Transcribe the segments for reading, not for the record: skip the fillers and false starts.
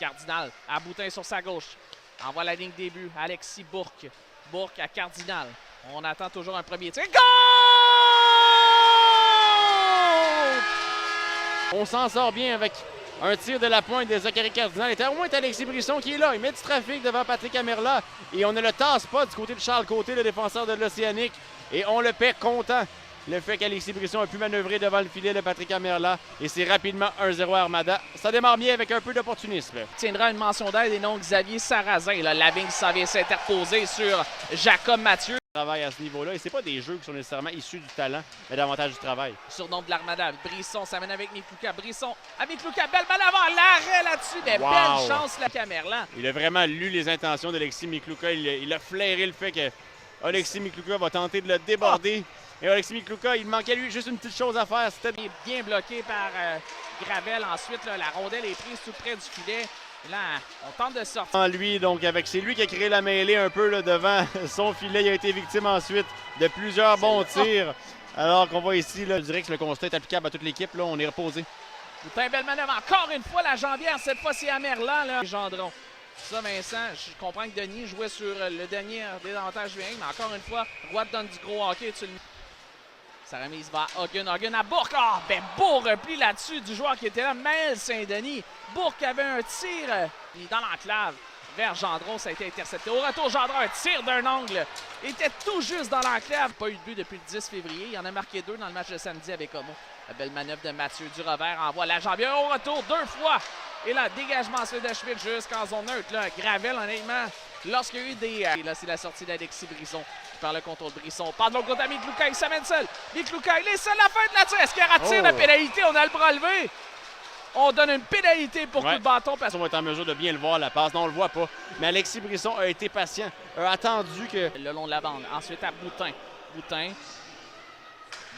Cardinal à Boutin sur sa gauche. Envoie la ligne début. Alexis Bourque. Bourque à Cardinal. On attend toujours un premier tir. Goal! On s'en sort bien avec un tir de la pointe de Zachary Cardinal. Et au moins, c'est Alexis Brisson qui est là. Il met du trafic devant Patrick Amerla. Et on a le tasse-pas du côté de Charles Côté, le défenseur de l'Océanique. Et on le perd content. Le fait qu'Alexis Brisson a pu manœuvrer devant le filet de Patrick Amerla. Et c'est rapidement 1-0 Armada. Ça démarre bien avec un peu d'opportunisme. Tiendra une mention d'aide et non Xavier Sarrazin. Là, Lavigne s'en vient s'interposer sur Jacob Mathieu. Travail à ce niveau-là. Et c'est pas des jeux qui sont nécessairement issus du talent, mais davantage du travail. Surnom de l'Armada. Brisson s'amène avec Miklouka. Brisson avec Miklouka. Belle balle avant. L'arrêt là-dessus. Mais belle chance, la Camerlan. Il a vraiment lu les intentions d'Alexis Miklouka. Il a flairé le fait que Alexis Miklouka va tenter de le déborder. Et Alexis Miklouka, il manquait lui juste une petite chose à faire. C'était bien bloqué par Gravel. Ensuite, là, la rondelle est prise tout près du filet. Et là, on tente de sortir. Lui, donc, c'est lui qui a créé la mêlée un peu là, devant son filet. Il a été victime ensuite de plusieurs bons tirs. Alors qu'on voit ici, là, je dirais que le constat est applicable à toute l'équipe. Là, on est reposé. Boutin, belle manœuvre. Encore une fois, la jambière. Cette fois, c'est Amerlan. Là. Gendron. Ça, Vincent, je comprends que Denis jouait sur le dernier désavantage juin, mais encore une fois, Roy te donne du gros hockey. Ça remise vers Hogan. Hogan à Bourque. Ah, ben beau repli là-dessus du joueur qui était là, Mel Saint-Denis. Bourque avait un tir dans l'enclave vers Gendron. Ça a été intercepté. Au retour, Gendron, un tir d'un angle. Il était tout juste dans l'enclave. Pas eu de but depuis le 10 février. Il en a marqué 2 dans le match de samedi avec Homo. La belle manœuvre de Mathieu du revers envoie la jambière au retour 2 fois. Et là, dégagement ensuite de Schmidt jusqu'en zone neutre. Là, Gravel, honnêtement, lorsqu'il y a eu des... Et là, c'est la sortie d'Alexis Brisson qui parle contre Brisson. Pas de l'autre côté à Miklouka, il s'amène seul. Miklouka, il est seul à la fin de la tire. Est-ce qu'il rattire la pénalité? On a le bras levé. On donne une pénalité pour coup de bâton. Parce... On va être en mesure de bien le voir, la passe. Non, on le voit pas. Mais Alexis Brisson a été patient, a attendu que... Le long de la bande. Ensuite à Boutin. Boutin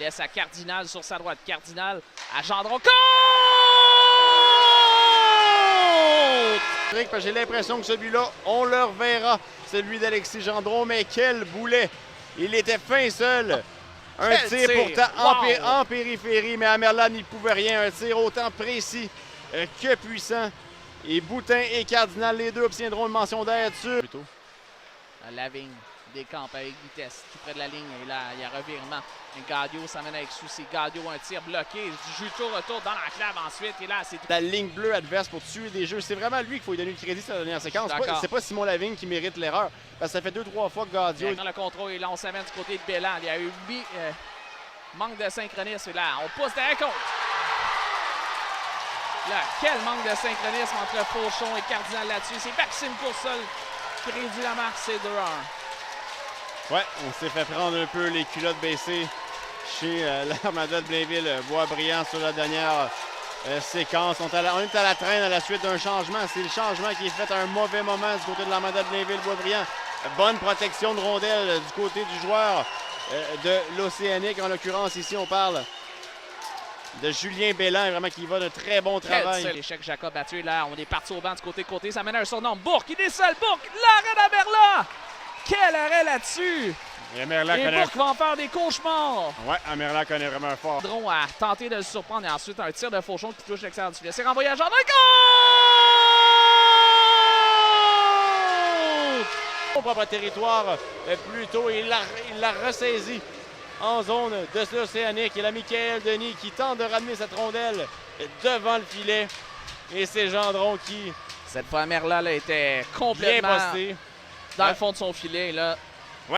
laisse à Cardinal sur sa droite. Cardinal à Gendron. J'ai l'impression que celui-là, on le reverra, celui d'Alexis Gendron, mais quel boulet! Il était fin seul. Un tir pourtant en périphérie, mais Amerla n'y pouvait rien. Un tir autant précis que puissant. Et Boutin et Cardinal, les deux obtiendront une mention d'aide sur... Lavigne décampe avec vitesse, tout près de la ligne. Et là, il y a revirement. Gaudio s'amène avec souci. Gaudio, un tir bloqué. Juto retour dans l'enclave ensuite. Et là, c'est la ligne bleue adverse pour tuer des jeux. C'est vraiment lui qu'il faut lui donner le crédit sur la dernière séquence. C'est pas Simon Lavigne qui mérite l'erreur. Parce que ça fait 2-3 fois que Gaudio... Dans le contrôle, et là, on s'amène du côté de Belland. Il y a eu manque de synchronisme. Et là, on pousse derrière contre. Là, quel manque de synchronisme entre Fauchon et Cardinal là-dessus. C'est Maxime Coursol qui réduit la marque. C'est 2-1. Ouais, on s'est fait prendre un peu les culottes baissées chez l'Armada de Blainville. Boisbriand sur la dernière séquence. On est à la traîne à la suite d'un changement. C'est le changement qui est fait à un mauvais moment du côté de l'Armada de Blainville. Boisbriand, bonne protection de rondelle du côté du joueur de l'Océanique. En l'occurrence, ici, on parle de Julien Belland, vraiment qui va de très bon travail. L'échec Jacob Mathieu, là, on est parti au banc du côté. Ça mène un surnom. Bourque, il est seul. Bourque, l'arrêt d'Amerla. Quel arrêt là-dessus! Et Bourque va en faire des cauchemars! Ouais, Amerla connaît vraiment fort. Gendron a tenté de le surprendre et ensuite un tir de Fauchon qui touche l'extérieur du filet. C'est renvoyé à Gendron. Goal! Au propre territoire, plutôt, il l'a ressaisi en zone de l'Océanique. Et là, Michael Denis qui tente de ramener cette rondelle devant le filet. Et c'est Gendron qui... Cette fois, Amerla était complètement... bien posté. Dans le fond de son filet, là,